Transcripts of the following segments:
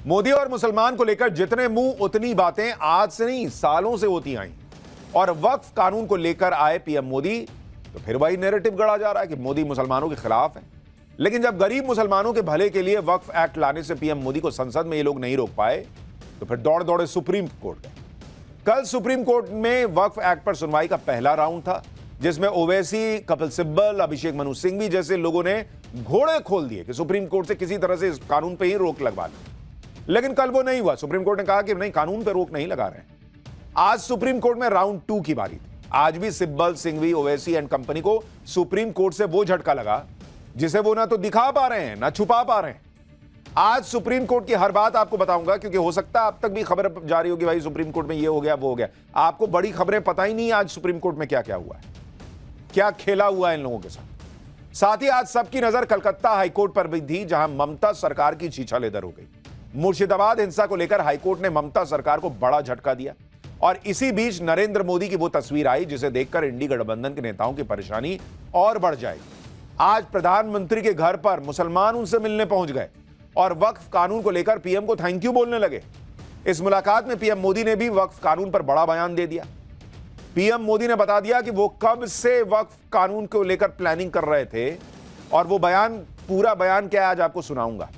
मोदी और मुसलमान को लेकर जितने मुंह उतनी बातें आज से नहीं सालों से होती आई। और वक्फ कानून को लेकर आए पीएम मोदी तो फिर वही नैरेटिव गढ़ा जा रहा है कि मोदी मुसलमानों के खिलाफ है। लेकिन जब गरीब मुसलमानों के भले के लिए वक्फ एक्ट लाने से पीएम मोदी को संसद में ये लोग नहीं रोक पाए तो फिर दौड़ दौड़े सुप्रीम कोर्ट गए। कल सुप्रीम कोर्ट में वक्फ एक्ट पर सुनवाई का पहला राउंड था, जिसमें ओवैसी, कपिल सिब्बल, अभिषेक मनु सिंघवी जैसे लोगों ने घोड़े खोल दिए कि सुप्रीम कोर्ट से किसी तरह से इस कानून पर ही रोक लगवा ली। लेकिन कल वो नहीं हुआ। सुप्रीम कोर्ट ने कहा कि नहीं, कानून पर रोक नहीं लगा रहे हैं। आज सुप्रीम कोर्ट में राउंड 2 की बारी थी। आज भी सिब्बल, सिंघवी, ओवैसी एंड कंपनी को सुप्रीम कोर्ट से वो झटका लगा जिसे वो ना तो दिखा पा रहे हैं ना छुपा पा रहे हैं। आज सुप्रीम कोर्ट की हर बात आपको बताऊंगा, क्योंकि हो सकता है अब तक भी खबर जारी होगी भाई सुप्रीम कोर्ट में ये हो गया वो हो गया। आपको बड़ी खबरें पता ही नहीं आज सुप्रीम कोर्ट में क्या क्या हुआ है, क्या खेला हुआ है इन लोगों के साथ ही आज सबकी नजर कलकत्ता हाईकोर्ट पर भी थी, जहां ममता सरकार की छीछालेदर हो गई। मुर्शिदाबाद हिंसा को लेकर हाईकोर्ट ने ममता सरकार को बड़ा झटका दिया। और इसी बीच नरेंद्र मोदी की वो तस्वीर आई जिसे देखकर इंडी गठबंधन के नेताओं की परेशानी और बढ़ जाएगी। आज प्रधानमंत्री के घर पर मुसलमान उनसे मिलने पहुंच गए और वक्फ कानून को लेकर पीएम को थैंक यू बोलने लगे। इस मुलाकात में पीएम मोदी ने भी वक्फ कानून पर बड़ा बयान दे दिया। पीएम मोदी ने बता दिया कि वो कब से वक्फ कानून को लेकर प्लानिंग कर रहे थे और वो बयान, पूरा बयान क्या है आज आपको सुनाऊंगा।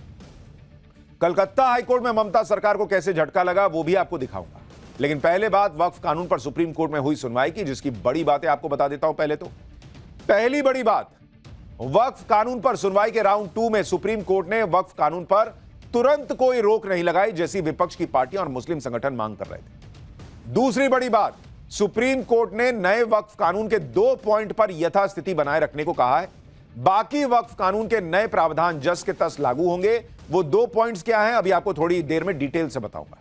कलकत्ता हाईकोर्ट में ममता सरकार को कैसे झटका लगा वो भी आपको दिखाऊंगा। लेकिन पहले बात वक्फ कानून पर सुप्रीम कोर्ट में हुई सुनवाई की, जिसकी बड़ी बातें आपको बता देता हूं। पहली बड़ी बात, वक्फ कानून पर सुनवाई के राउंड 2 में सुप्रीम कोर्ट ने वक्फ कानून पर तुरंत कोई रोक नहीं लगाई, जैसी विपक्ष की पार्टियां और मुस्लिम संगठन मांग कर रहे थे। दूसरी बड़ी बात, सुप्रीम कोर्ट ने नए वक्फ कानून के 2 पॉइंट पर यथास्थिति बनाए रखने को कहा है। बाकी वक्फ कानून के नए प्रावधान जस के तस लागू होंगे। वो 2 पॉइंट्स क्या हैं अभी आपको थोड़ी देर में डिटेल से बताऊंगा।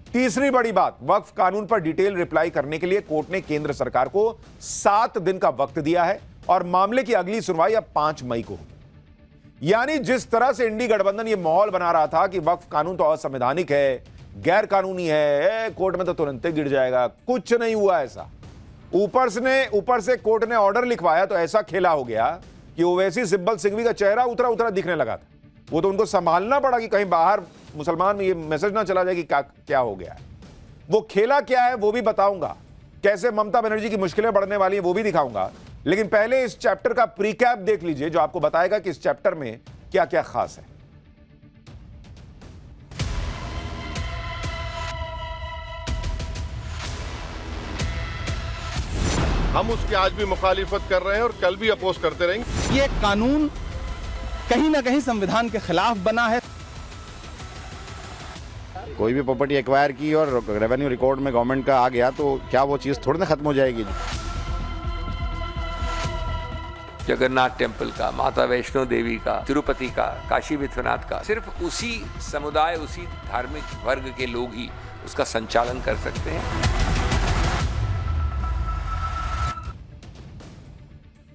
तीसरी बड़ी बात, वक्फ कानून पर डिटेल रिप्लाई करने के लिए कोर्ट ने केंद्र सरकार को 7 दिन का वक्त दिया है और मामले की अगली सुनवाई अब 5 मई को होगी। यानी जिस तरह से इंडी गठबंधन ये माहौल बना रहा था कि वक्फ कानून तो असंवैधानिक है, गैर कानूनी है, कोर्ट में तो तुरंत ही गिर जाएगा, कुछ नहीं हुआ ऐसा। ऊपर से कोर्ट ने ऑर्डर लिखवाया तो ऐसा खेला हो गया कि ओवैसी, सिब्बल, सिंघवी का चेहरा उतरा उतरा दिखने लगा था। वो तो उनको संभालना पड़ा कि कहीं बाहर मुसलमान में ये मैसेज ना चला जाए कि क्या हो गया है। वो खेला क्या है वो भी बताऊंगा, कैसे ममता बनर्जी की मुश्किलें बढ़ने वाली हैं वो भी दिखाऊंगा। लेकिन पहले इस चैप्टर का प्रीकैप देख लीजिए, जो आपको बताएगा कि इस चैप्टर में क्या क्या खास है। हम उसकी आज भी मुखालिफत कर रहे हैं और कल भी अपोज करते रहेंगे। ये कानून कहीं ना कहीं संविधान के खिलाफ बना है। कोई भी प्रॉपर्टी एक्वायर की और रेवेन्यू रिकॉर्ड में गवर्नमेंट का आ गया तो क्या वो चीज़ थोड़ी ना खत्म हो जाएगी। जगन्नाथ टेम्पल का, माता वैष्णो देवी का, तिरुपति का, काशी विश्वनाथ का, सिर्फ उसी समुदाय, उसी धार्मिक वर्ग के लोग ही उसका संचालन कर सकते हैं।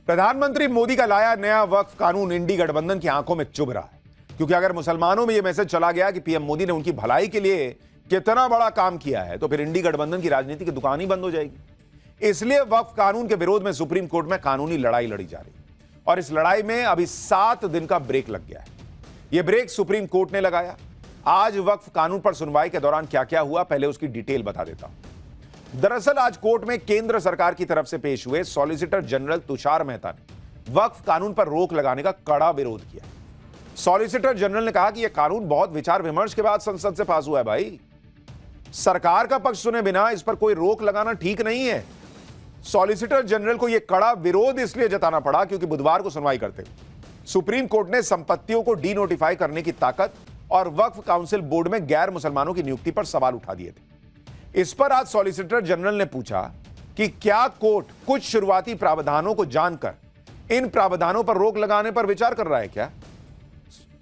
प्रधानमंत्री मोदी का लाया नया वक्फ कानून इंडी गठबंधन की आंखों में चुभ रहा है, क्योंकि अगर मुसलमानों में यह मैसेज चला गया कि पीएम मोदी ने उनकी भलाई के लिए कितना बड़ा काम किया है तो फिर इंडी गठबंधन की राजनीति की दुकान ही बंद हो जाएगी। इसलिए वक्फ कानून के विरोध में सुप्रीम कोर्ट में कानूनी लड़ाई लड़ी जा रही है और इस लड़ाई में अभी 7 दिन का ब्रेक लग गया है। यह ब्रेक सुप्रीम कोर्ट ने लगाया। आज वक्फ कानून पर सुनवाई के दौरान क्या क्या हुआ, पहले उसकी डिटेल बता देता हूं। दरअसल आज कोर्ट में केंद्र सरकार की तरफ से पेश हुए सॉलिसिटर जनरल तुषार मेहता ने वक्फ कानून पर रोक लगाने का कड़ा विरोध किया। सॉलिसिटर जनरल ने कहा कि यह कानून बहुत विचार विमर्श के बाद संसद से पास हुआ है। भाई, सरकार का पक्ष सुने बिना इस पर कोई रोक लगाना ठीक नहीं है। सॉलिसिटर जनरल को यह कड़ा विरोध इसलिए जताना पड़ा क्योंकि बुधवार को सुनवाई करते सुप्रीम कोर्ट ने संपत्तियों को डी नोटिफाई करने की ताकत और वक्फ काउंसिल बोर्ड में गैर मुसलमानों की नियुक्ति पर सवाल उठा दिए थे। इस पर आज सॉलिसिटर जनरल ने पूछा कि क्या कोर्ट कुछ शुरुआती प्रावधानों को जानकर इन प्रावधानों पर रोक लगाने पर विचार कर रहा है क्या।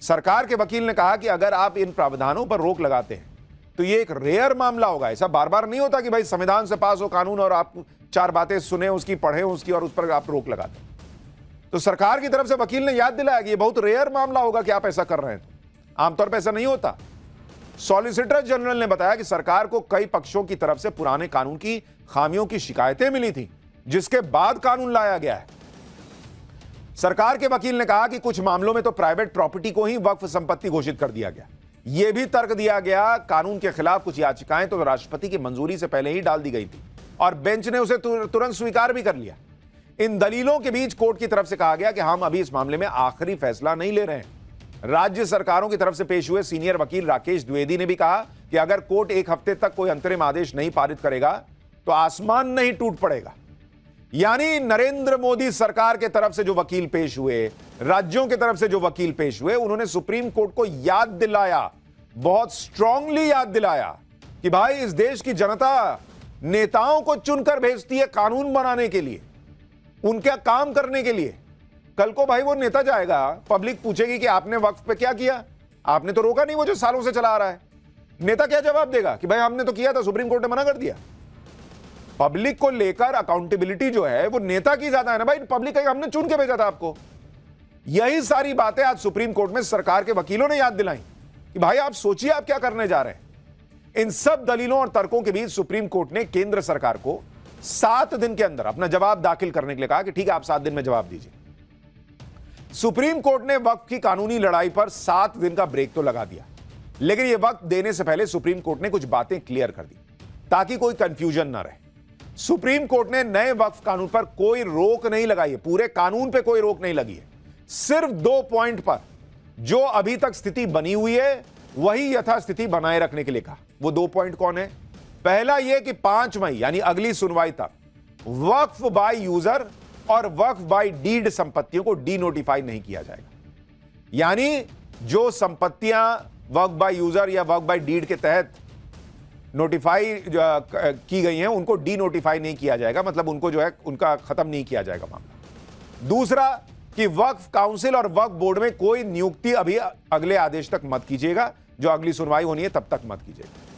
सरकार के वकील ने कहा कि अगर आप इन प्रावधानों पर रोक लगाते हैं तो यह एक रेयर मामला होगा। ऐसा बार बार नहीं होता कि भाई संविधान से पास हो कानून और आप 4 बातें सुने उसकी, पढ़े उसकी और उस पर आप रोक लगाते। तो सरकार की तरफ से वकील ने याद दिलाया कि यह बहुत रेयर मामला होगा कि आप ऐसा कर रहे हैं। आमतौर पर ऐसा नहीं होता। सॉलिसिटर जनरल ने बताया कि सरकार को कई पक्षों की तरफ से पुराने कानून की खामियों की शिकायतें मिली थी, जिसके बाद कानून लाया गया है। सरकार के वकील ने कहा कि कुछ मामलों में तो प्राइवेट प्रॉपर्टी को ही वक्फ संपत्ति घोषित कर दिया गया। यह भी तर्क दिया गया कानून के खिलाफ कुछ याचिकाएं तो राष्ट्रपति की मंजूरी से पहले ही डाल दी गई थी और बेंच ने उसे तुरंत स्वीकार भी कर लिया। इन दलीलों के बीच कोर्ट की तरफ से कहा गया कि हम अभी इस मामले में आखिरी फैसला नहीं ले रहे हैं। राज्य सरकारों की तरफ से पेश हुए सीनियर वकील राकेश द्विवेदी ने भी कहा कि अगर कोर्ट एक हफ्ते तक कोई अंतरिम आदेश नहीं पारित करेगा तो आसमान नहीं टूट पड़ेगा। यानी नरेंद्र मोदी सरकार के तरफ से जो वकील पेश हुए, राज्यों की तरफ से जो वकील पेश हुए, उन्होंने सुप्रीम कोर्ट को याद दिलाया, बहुत स्ट्रांगली याद दिलाया कि भाई इस देश की जनता नेताओं को चुनकर भेजती है कानून बनाने के लिए, उनका काम करने के लिए। कल को भाई वो नेता जाएगा, पब्लिक पूछेगी कि आपने वक्फ पे क्या किया, आपने तो रोका नहीं वो जो सालों से चला आ रहा है। नेता क्या जवाब देगा कि भाई हमने तो किया था, सुप्रीम कोर्ट ने मना कर दिया। पब्लिक को लेकर अकाउंटेबिलिटी जो है वो नेता की ज्यादा है ना भाई, पब्लिक कहेगा हमने चुन के भेजा था आपको। यही सारी बातें आज सुप्रीम कोर्ट में सरकार के वकीलों ने याद दिलाई कि भाई आप सोचिए आप क्या करने जा रहे हैं। इन सब दलीलों और तर्कों के बीच सुप्रीम कोर्ट ने केंद्र सरकार को 7 दिन के अंदर अपना जवाब दाखिल करने के लिए कहा कि ठीक है आप 7 दिन में जवाब दीजिए। सुप्रीम कोर्ट ने वक्फ की कानूनी लड़ाई पर 7 दिन का ब्रेक तो लगा दिया, लेकिन यह वक्त देने से पहले सुप्रीम कोर्ट ने कुछ बातें क्लियर कर दी ताकि कोई कंफ्यूजन ना रहे। सुप्रीम कोर्ट ने नए वक्फ कानून पर कोई रोक नहीं लगाई है, पूरे कानून पे कोई रोक नहीं लगी है, सिर्फ 2 पॉइंट पर जो अभी तक स्थिति बनी हुई है वही यथास्थिति बनाए रखने के लिए कहा। वो 2 पॉइंट कौन है? पहला यह कि 5 मई यानी अगली सुनवाई तक वक्फ बाय यूजर और वक्फ बाय डीड संपत्तियों को डीनोटिफाई नहीं किया जाएगा। यानी जो संपत्तियां वक्फ बाय यूजर या वक्फ बाय डीड के तहत नोटिफाई की गई हैं उनको डीनोटिफाई नहीं किया जाएगा, मतलब उनको जो है उनका खत्म नहीं किया जाएगा मामला। दूसरा कि वक्फ काउंसिल और वक्फ बोर्ड में कोई नियुक्ति अभी अगले आदेश तक मत कीजिएगा, जो अगली सुनवाई होनी है तब तक मत कीजिएगा।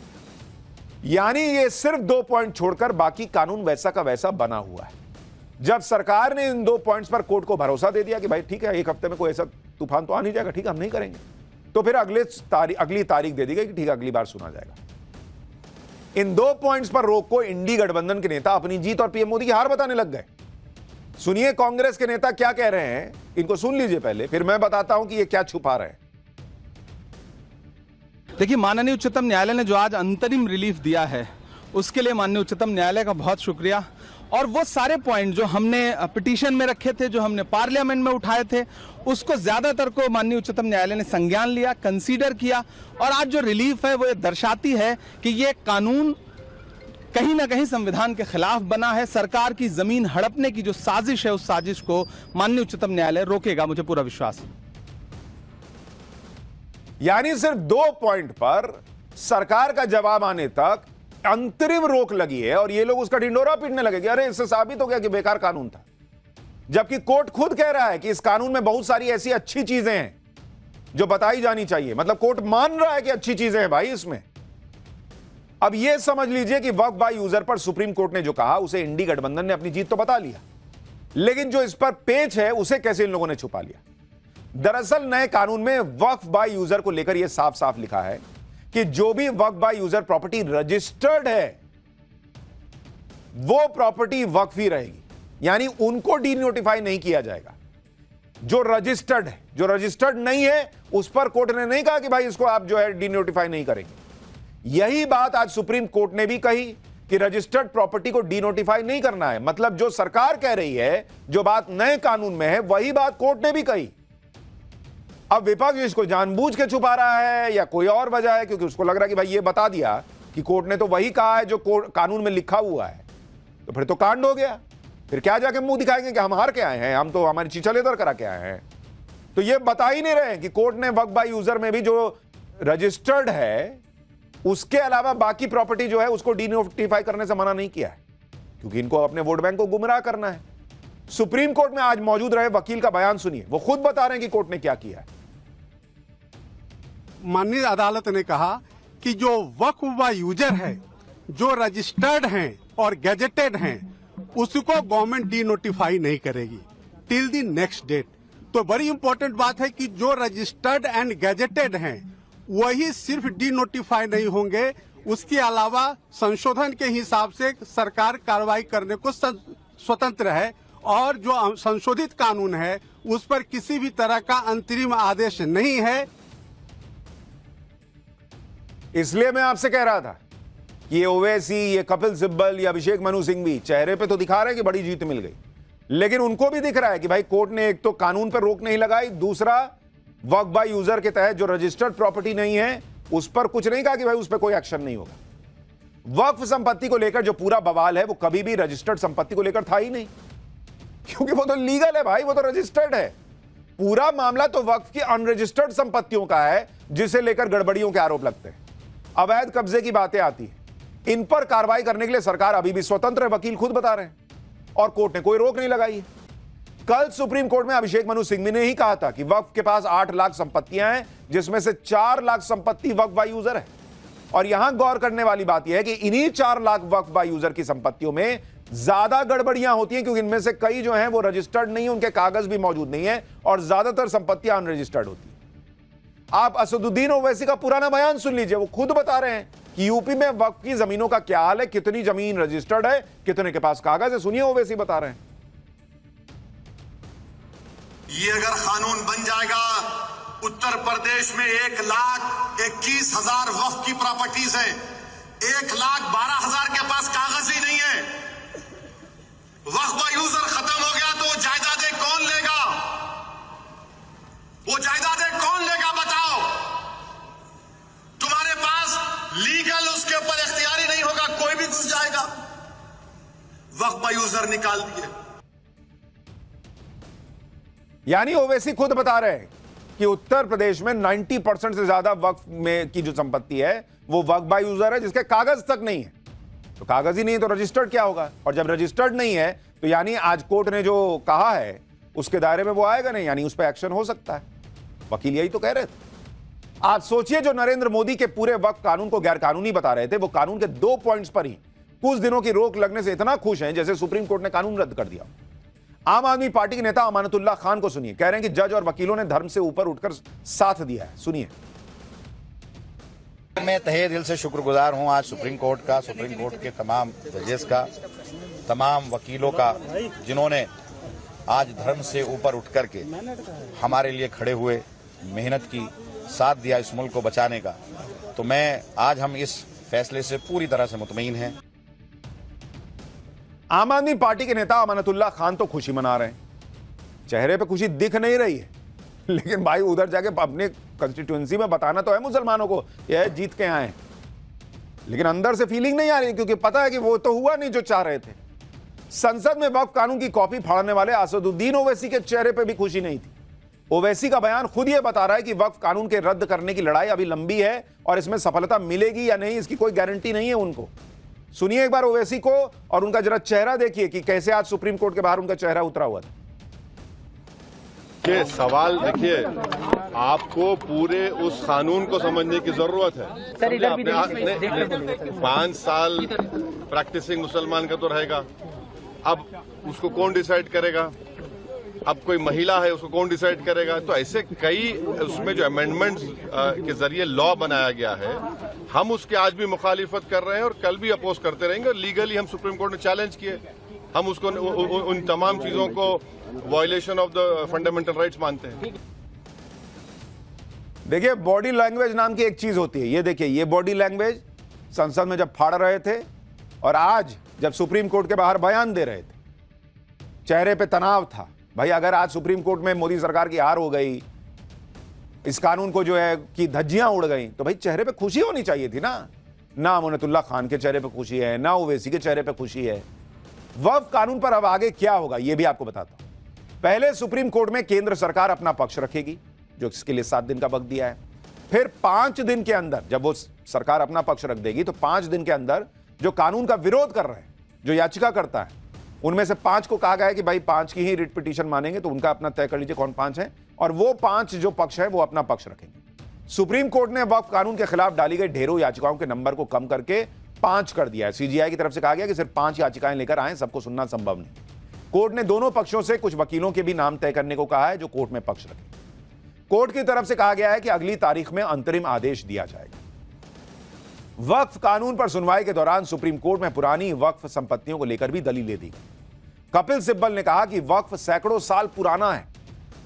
यानी ये सिर्फ 2 पॉइंट छोड़कर बाकी कानून वैसा का वैसा बना हुआ है। जब सरकार ने इन 2 पॉइंट्स पर कोर्ट को भरोसा दे दिया कि भाई ठीक है 1 हफ्ते में कोई ऐसा तूफान तो आ नहीं जाएगा, ठीक है हम नहीं करेंगे, तो फिर अगली तारीख दे दी गई कि ठीक है अगली बार सुना जाएगा। इन 2 पॉइंट्स पर रोक को इंडी गठबंधन के नेता अपनी जीत और पीएम मोदी की हार बताने लग गए। सुनिए कांग्रेस के नेता क्या कह रहे हैं, इनको सुन लीजिए पहले, फिर मैं बताता हूं कि ये क्या छुपा रहे हैं। देखिए, माननीय उच्चतम न्यायालय ने जो आज अंतरिम रिलीफ दिया है उसके लिए माननीय उच्चतम न्यायालय का बहुत शुक्रिया। और वो सारे पॉइंट जो हमने पिटीशन में रखे थे, जो हमने पार्लियामेंट में उठाए थे, उसको ज्यादातर को माननीय उच्चतम न्यायालय ने संज्ञान लिया, कंसीडर किया। और आज जो रिलीफ है वो ये दर्शाती है कि ये कानून कहीं ना कहीं संविधान के खिलाफ बना है। सरकार की जमीन हड़पने की जो साजिश है उस साजिश को माननीय उच्चतम न्यायालय रोकेगा, मुझे पूरा विश्वास है। यानी सिर्फ 2 पॉइंट पर सरकार का जवाब आने तक अंतरिम रोक लगी है और ये लोग उसका ढिंडोरा पीटने लगे कि अरे इससे साबित हो गया कि बेकार कानून था, जबकि कोर्ट खुद कह रहा है कि इस कानून में बहुत सारी ऐसी अच्छी चीजें हैं जो बताई जानी चाहिए। मतलब कोर्ट मान रहा है कि अच्छी चीजें हैं भाई इसमें। अब यह समझ लीजिए कि वक्फ बाय यूजर पर सुप्रीम कोर्ट ने जो कहा उसे इंडी गठबंधन ने अपनी जीत तो बता लिया, लेकिन जो इस पर पेच है उसे कैसे इन लोगों ने छुपा लिया। दरअसल नए कानून में वक्फ बाय यूजर को लेकर यह साफ साफ लिखा है कि जो भी वक्फ बाय यूजर प्रॉपर्टी रजिस्टर्ड है वो प्रॉपर्टी वक्फ ही रहेगी, यानी उनको डीनोटिफाई नहीं किया जाएगा। जो रजिस्टर्ड है, जो रजिस्टर्ड नहीं है उस पर कोर्ट ने नहीं कहा कि भाई इसको आप जो है डीनोटिफाई नहीं करेंगे। यही बात आज सुप्रीम कोर्ट ने भी कही कि रजिस्टर्ड प्रॉपर्टी को डीनोटिफाई नहीं करना है। मतलब जो सरकार कह रही है, जो बात नए कानून में है, वही बात कोर्ट ने भी कही। अब विपक्ष इसको जानबूझ के छुपा रहा है या कोई और वजह है, क्योंकि उसको लग रहा है कि भाई ये बता दिया कि कोर्ट ने तो वही कहा है जो कानून में लिखा हुआ है, तो फिर तो कांड हो गया। फिर क्या जाके मुंह दिखाएंगे कि हम हार के आए हैं, हम तो हमारी चीचा लेदर करा के आए हैं। तो ये बता ही नहीं रहे कि कोर्ट ने वक्फ बाय यूजर में भी जो रजिस्टर्ड है उसके अलावा बाकी प्रॉपर्टी जो है उसको डीनोटिफाई करने से मना नहीं किया है, क्योंकि इनको अपने वोट बैंक को गुमराह करना है। सुप्रीम कोर्ट में आज मौजूद रहे वकील का बयान सुनिए, वो खुद बता रहे हैं कि कोर्ट ने क्या किया है। माननीय अदालत ने कहा कि जो वक्फ बाय यूजर है, जो रजिस्टर्ड हैं और गैजेटेड हैं, उसको गवर्नमेंट डीनोटिफाई नहीं करेगी टिल द नेक्स्ट डेट। तो बड़ी इंपॉर्टेंट बात है कि जो रजिस्टर्ड एंड गैजेटेड हैं वही सिर्फ डीनोटिफाई नहीं होंगे, उसके अलावा संशोधन के हिसाब से सरकार कार्रवाई करने को स्वतंत्र है। और जो संशोधित कानून है उस पर किसी भी तरह का अंतरिम आदेश नहीं है। इसलिए मैं आपसे कह रहा था कि ये ओवैसी, ये कपिल सिब्बल, ये अभिषेक मनु सिंघवी चेहरे पे तो दिखा रहे हैं कि बड़ी जीत मिल गई, लेकिन उनको भी दिख रहा है कि भाई कोर्ट ने एक तो कानून पर रोक नहीं लगाई, दूसरा वक्फ बाय यूजर के तहत जो रजिस्टर्ड प्रॉपर्टी नहीं है उस पर कुछ नहीं कहा कि भाई उस पर कोई एक्शन नहीं होगा। वक्फ संपत्ति को लेकर जो पूरा बवाल है वो कभी भी रजिस्टर्ड संपत्ति को लेकर था ही नहीं, क्योंकि वो तो लीगल है भाई, वो तो रजिस्टर्ड है। पूरा मामला तो वक्फ की अनरजिस्टर्ड संपत्तियों का है जिसे लेकर गड़बड़ियों के आरोप लगते हैं, अवैध कब्जे की बातें आती हैं। इन पर कार्रवाई करने के लिए सरकार अभी भी स्वतंत्र है, वकील खुद बता रहे हैं, और कोर्ट ने कोई रोक नहीं लगाई है। कल सुप्रीम कोर्ट में अभिषेक मनु सिंघवी ने ही कहा था कि वक्फ के पास 8 लाख संपत्तियां हैं, जिसमें से 4 लाख संपत्ति वक्फ बाय यूजर है। और यहां गौर करने वाली बात यह है कि इन्हीं 4 लाख वक्फ बाय यूजर की संपत्तियों में ज्यादा गड़बड़ियां होती हैं, क्योंकि इनमें से कई जो हैं वो रजिस्टर्ड नहीं है, उनके कागज भी मौजूद नहीं है, और ज्यादातर संपत्तियां अनरजिस्टर्ड होती हैं। आप असदुद्दीन ओवैसी का पुराना बयान सुन लीजिए, वो खुद बता रहे हैं कि यूपी में वक्फ की जमीनों का क्या हाल है, कितनी जमीन रजिस्टर्ड है, कितने के पास कागज है। सुनिए ओवैसी बता रहे हैं। ये अगर कानून बन जाएगा, उत्तर प्रदेश में 1,21,000 वक्फ की प्रॉपर्टीज है, 1,12,000 के पास कागज ही नहीं है। वक्फ बाय यूजर खत्म हो गया तो जायदादें कौन लेगा? वो जायदादें कौन लेगा बताओ? तुम्हारे पास लीगल उसके ऊपर इख्तियारी नहीं होगा, कोई भी घुस जाएगा। वक्फ बाय यूजर निकाल दिए। यानी ओवैसी खुद बता रहे हैं कि उत्तर प्रदेश में 90% से ज्यादा वक्फ में की जो संपत्ति है वो वक्फ बाय यूजर है, जिसके कागज तक नहीं है। तो कागज ही नहीं है तो रजिस्टर्ड क्या होगा? और जब रजिस्टर्ड नहीं है तो यानी आज कोर्ट ने जो कहा है उसके दायरे में वो आएगा नहीं, यानी उस पर एक्शन हो सकता है। वकील यही तो कह रहे थे। आप सोचिए, जो नरेंद्र मोदी के पूरे वक्फ कानून को गैर कानूनी बता रहे थे, वो कानून के 2 पॉइंट्स पर ही कुछ दिनों की रोक लगने से इतना खुश हैं जैसे सुप्रीम कोर्ट ने कानून रद्द कर दिया। आम आदमी पार्टी के नेता अमानतुल्लाह खान को सुनिए, कह रहे हैं कि जज और वकीलों ने धर्म से ऊपर उठकर साथ दिया है। सुनिए। मैं तहे दिल से शुक्रगुजार हूं आज सुप्रीम कोर्ट का, सुप्रीम कोर्ट के तमाम जजेस का, तमाम वकीलों का, जिन्होंने आज धर्म से ऊपर उठ करके हमारे लिए खड़े हुए, मेहनत की, साथ दिया इस मुल्क को बचाने का। तो मैं आज हम इस फैसले से पूरी तरह से मुतमईन हैं। आम आदमी पार्टी के नेता अमानतुल्लाह खान तो खुशी मना रहे हैं, चेहरे पे खुशी दिख नहीं रही है, लेकिन भाई उधर जाके अपने कंस्टिट्यूएंसी में बताना तो है मुसलमानों को यह जीत के आए, लेकिन अंदर से फीलिंग नहीं आ रही, क्योंकि पता है कि वो तो हुआ नहीं जो चाह रहे थे। संसद में वक्फ कानून की कॉपी फाड़ने वाले असदुद्दीन ओवैसी के चेहरे पे भी खुशी नहीं थी। ओवैसी का बयान खुद यह बता रहा है कि वक्फ कानून के रद्द करने की लड़ाई अभी लंबी है और इसमें सफलता मिलेगी या नहीं इसकी कोई गारंटी नहीं है उनको। सुनिए एक बार ओवैसी को, और उनका जरा चेहरा देखिए कि कैसे आज सुप्रीम कोर्ट के बाहर उनका चेहरा उतरा हुआ था। के सवाल देखिए, आपको पूरे उस कानून को समझने की जरूरत है। सर, इधर भी अपने 5 साल प्रैक्टिसिंग मुसलमान का तो रहेगा, अब उसको कौन डिसाइड करेगा? अब कोई महिला है उसको कौन डिसाइड करेगा? तो ऐसे कई उसमें जो अमेंडमेंट्स के जरिए लॉ बनाया गया है, हम उसके आज भी मुखालिफत कर रहे हैं और कल भी अपोज करते रहेंगे। और लीगली हम सुप्रीम कोर्ट ने चैलेंज किए, हम उसको उन तमाम चीजों को violation of the fundamental rights मानते हैं। देखिए, बॉडी लैंग्वेज नाम की एक चीज होती है। ये देखिए, ये बॉडी लैंग्वेज संसद में जब फाड़ रहे थे और आज जब सुप्रीम कोर्ट के बाहर बयान दे रहे थे, चेहरे पे तनाव था। भाई अगर आज सुप्रीम कोर्ट में मोदी सरकार की हार हो गई, इस कानून को जो है कि धज्जियां उड़ गई, तो भाई चेहरे पे खुशी होनी चाहिए थी ना। ना अमानतुल्लाह खान के चेहरे पे खुशी है, ना ओवैसी के चेहरे पे खुशी है। वक्फ कानून पर अब आगे क्या होगा ये भी आपको बताता हूं। पहले सुप्रीम कोर्ट में केंद्र सरकार अपना पक्ष रखेगी, जो इसके लिए 7 दिन का वक्त दिया है। फिर 5 दिन के अंदर जब वो सरकार अपना पक्ष रख देगी, तो 5 दिन के अंदर जो कानून का विरोध कर रहे हैं, जो याचिका करता है, उनमें से 5 को कहा गया है कि भाई 5 की ही रिट पिटीशन मानेंगे, तो उनका अपना तय कर लीजिए कौन 5 है, और वो 5 जो पक्ष है वो अपना पक्ष रखेंगे। सुप्रीम कोर्ट ने वक्फ कानून के खिलाफ डाली गई ढेरों याचिकाओं के नंबर को कम करके 5 कर दिया है। सीजीआई की तरफ से कहा गया कि सिर्फ 5 याचिकाएं लेकर आए, सबको सुनना संभव नहीं। कोर्ट ने दोनों पक्षों से कुछ वकीलों के भी नाम तय करने को कहा है जो कोर्ट में पक्ष रखेंगे। कोर्ट की तरफ से कहा गया है कि अगली तारीख में अंतरिम आदेश दिया जाएगा। वक्फ कानून पर सुनवाई के दौरान सुप्रीम कोर्ट में पुरानी वक्फ संपत्तियों को लेकर भी दलीलें दी गई। कपिल सिब्बल ने कहा कि वक्फ सैकड़ों साल पुराना है,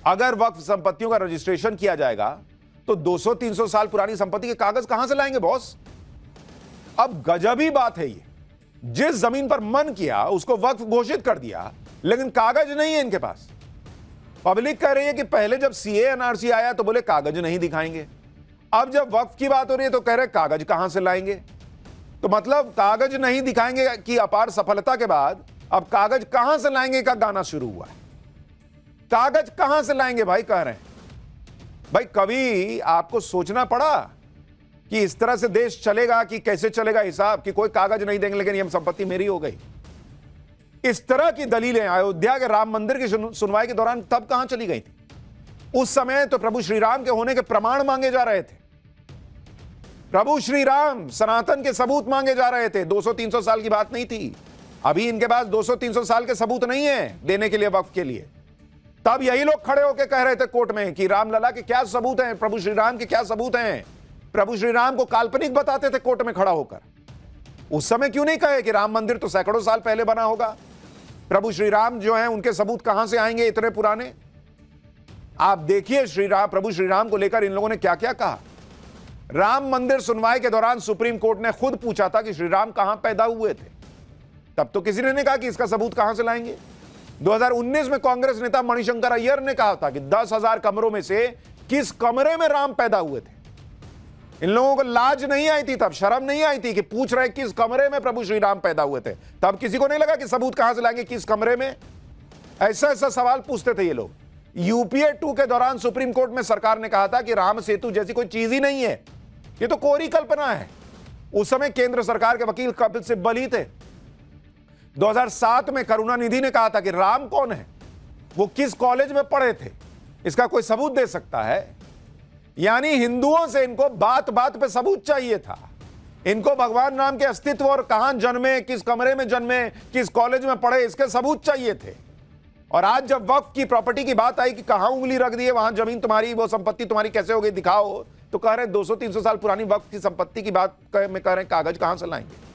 अगर वक्फ संपत्तियों का रजिस्ट्रेशन किया जाएगा तो 200-300 साल पुरानी संपत्ति के कागज कहां से लाएंगे बॉस? अब गजबी बात है ये, जिस जमीन पर मन किया उसको वक्फ घोषित कर दिया, लेकिन कागज नहीं है इनके पास। पब्लिक कह रही है कि पहले जब सीए एनआरसी आया तो बोले कागज नहीं दिखाएंगे, अब जब वक्फ की बात हो रही है तो कह रहे कागज कहां से लाएंगे। तो मतलब कागज नहीं दिखाएंगे कि अपार सफलता के बाद अब कागज कहां से लाएंगे का गाना शुरू हुआ है। कागज कहां से लाएंगे भाई, कह रहे हैं। भाई कभी आपको सोचना पड़ा कि इस तरह से देश चलेगा कि कैसे चलेगा हिसाब, कि कोई कागज नहीं देंगे लेकिन यह संपत्ति मेरी हो गई। इस तरह की दलीलें अयोध्या के राम मंदिर की सुनवाई के दौरान तब कहां चली गई थी? उस समय तो प्रभु श्री राम के होने के प्रमाण मांगे जा रहे थे, प्रभु श्री राम सनातन के सबूत मांगे जा रहे थे। 200-300 साल की बात नहीं थी। अभी इनके पास 200-300 साल के सबूत नहीं है देने के लिए, वक्फ के लिए। तब यही लोग खड़े होकर कह रहे थे कोर्ट में कि रामलला के क्या सबूत हैं, प्रभु श्री राम के क्या सबूत हैं। प्रभु श्री राम को काल्पनिक बताते थे कोर्ट में खड़ा होकर। उस समय क्यों नहीं कहे कि राम मंदिर तो सैकड़ों साल पहले बना होगा, प्रभु श्री राम जो हैं उनके सबूत कहां से आएंगे इतने पुराने। आप देखिए प्रभु श्री राम को लेकर इन लोगों ने क्या क्या कहा। राम मंदिर सुनवाई के दौरान सुप्रीम कोर्ट ने खुद पूछा था कि श्री राम कहां पैदा हुए थे, तब तो किसी ने नहीं कहा कि इसका सबूत कहां से लाएंगे। 2019 में कांग्रेस नेता मणिशंकर अय्यर ने कहा था कि 10,000 कमरों में से किस कमरे में राम पैदा हुए थे। इन लोगों को लाज नहीं आई थी, तब शर्म नहीं आई थी कि पूछ रहे किस कमरे में प्रभु श्री राम पैदा हुए थे। तब किसी को नहीं लगा कि सबूत कहां से लाएंगे, किस कमरे में। ऐसा ऐसा सवाल पूछते थे ये लोग। यूपीए 2 के दौरान सुप्रीम कोर्ट में सरकार ने कहा था कि राम सेतु जैसी कोई चीज ही नहीं है, ये तो कोरी कल्पना है। उस समय केंद्र सरकार के वकील कपिल सिब्बल ही थे। 2007 में करुणानिधि ने कहा था कि राम कौन है, वो किस कॉलेज में पढ़े थे, इसका कोई सबूत दे सकता है। यानी हिंदुओं से इनको बात बात पे सबूत चाहिए था। इनको भगवान राम के अस्तित्व और कहां जन्मे, किस कमरे में जन्मे, किस कॉलेज में पढ़े, इसके सबूत चाहिए थे। और आज जब वक्फ की प्रॉपर्टी की बात आई कि कहां उंगली रख दी है वहां जमीन तुम्हारी, वो संपत्ति तुम्हारी कैसे हो गई दिखाओ, तो कह रहे 200-300 साल पुरानी वक्फ की संपत्ति की बात में कह रहे कागज कहां से लाएंगे।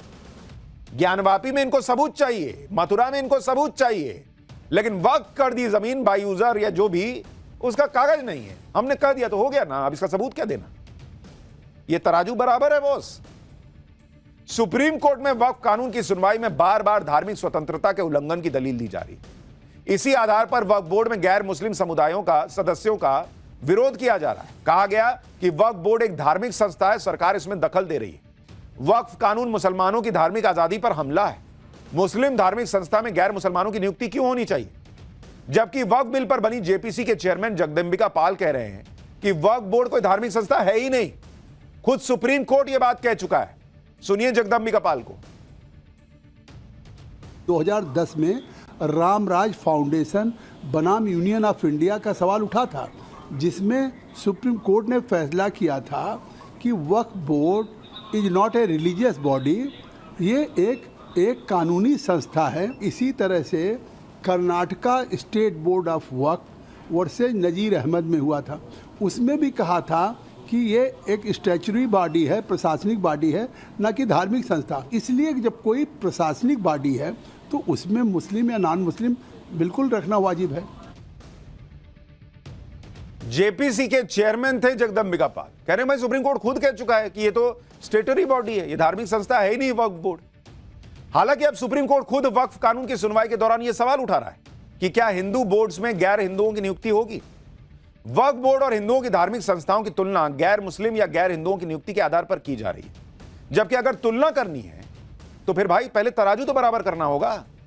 ज्ञानवापी में इनको सबूत चाहिए, मथुरा में इनको सबूत चाहिए, लेकिन वक्फ कर दी जमीन बाय यूजर या जो भी, उसका कागज नहीं है। हमने कह दिया तो हो गया ना, अब इसका सबूत क्या देना। यह तराजू बराबर है बॉस। सुप्रीम कोर्ट में वक्फ कानून की सुनवाई में बार बार धार्मिक स्वतंत्रता के उल्लंघन की दलील दी जा रही। इसी आधार पर वक्फ बोर्ड में गैर मुस्लिम समुदायों का सदस्यों का विरोध किया जा रहा है। कहा गया कि वक्फ बोर्ड एक धार्मिक संस्था है, सरकार इसमें दखल दे रही है। वक्फ कानून मुसलमानों की धार्मिक आजादी पर हमला है। मुस्लिम धार्मिक संस्था में गैर मुसलमानों की नियुक्ति क्यों होनी चाहिए? जबकि वक्फ बिल पर बनी जेपीसी के चेयरमैन जगदम्बिका पाल कह रहे हैं कि वक्फ बोर्ड कोई धार्मिक संस्था है ही नहीं। खुद सुप्रीम कोर्ट यह बात कह चुका है। सुनिए जगदम्बिका पाल को। 2010 में रामराज फाउंडेशन बनाम यूनियन ऑफ इंडिया का सवाल उठा था, जिसमें सुप्रीम कोर्ट ने फैसला किया था कि Waqf board is not a religious body, ये एक कानूनी संस्था है। इसी तरह से Karnataka state board of Waqf versus Nazir Ahmad में हुआ था, उसमें भी कहा था कि ये एक स्टैचुरी बॉडी है, प्रशासनिक बॉडी है, न कि धार्मिक संस्था। इसलिए जब कोई प्रशासनिक बॉडी है तो उसमें मुस्लिम या नॉन मुस्लिम बिल्कुल रखना वाजिब है। जेपीसी के चेयरमैन थे जगदम्बिका पाल, कह रहे हैं भाई सुप्रीम कोर्ट खुद कह चुका है कि ये तो स्टेटरी बॉडी है, ये धार्मिक संस्था है ही नहीं वक्फ बोर्ड। हालांकि अब सुप्रीम कोर्ट खुद वक्फ कानून की सुनवाई के दौरान यह सवाल उठा रहा है कि क्या हिंदू बोर्ड्स में गैर हिंदुओं की नियुक्ति होगी। वक्फ बोर्ड और हिंदुओं की धार्मिक संस्थाओं की तुलना गैर मुस्लिम या गैर हिंदुओं की नियुक्ति के आधार पर की जा रही है। जबकि अगर तुलना करनी है तो फिर भाई पहले तराजू तो बराबर करना होगा।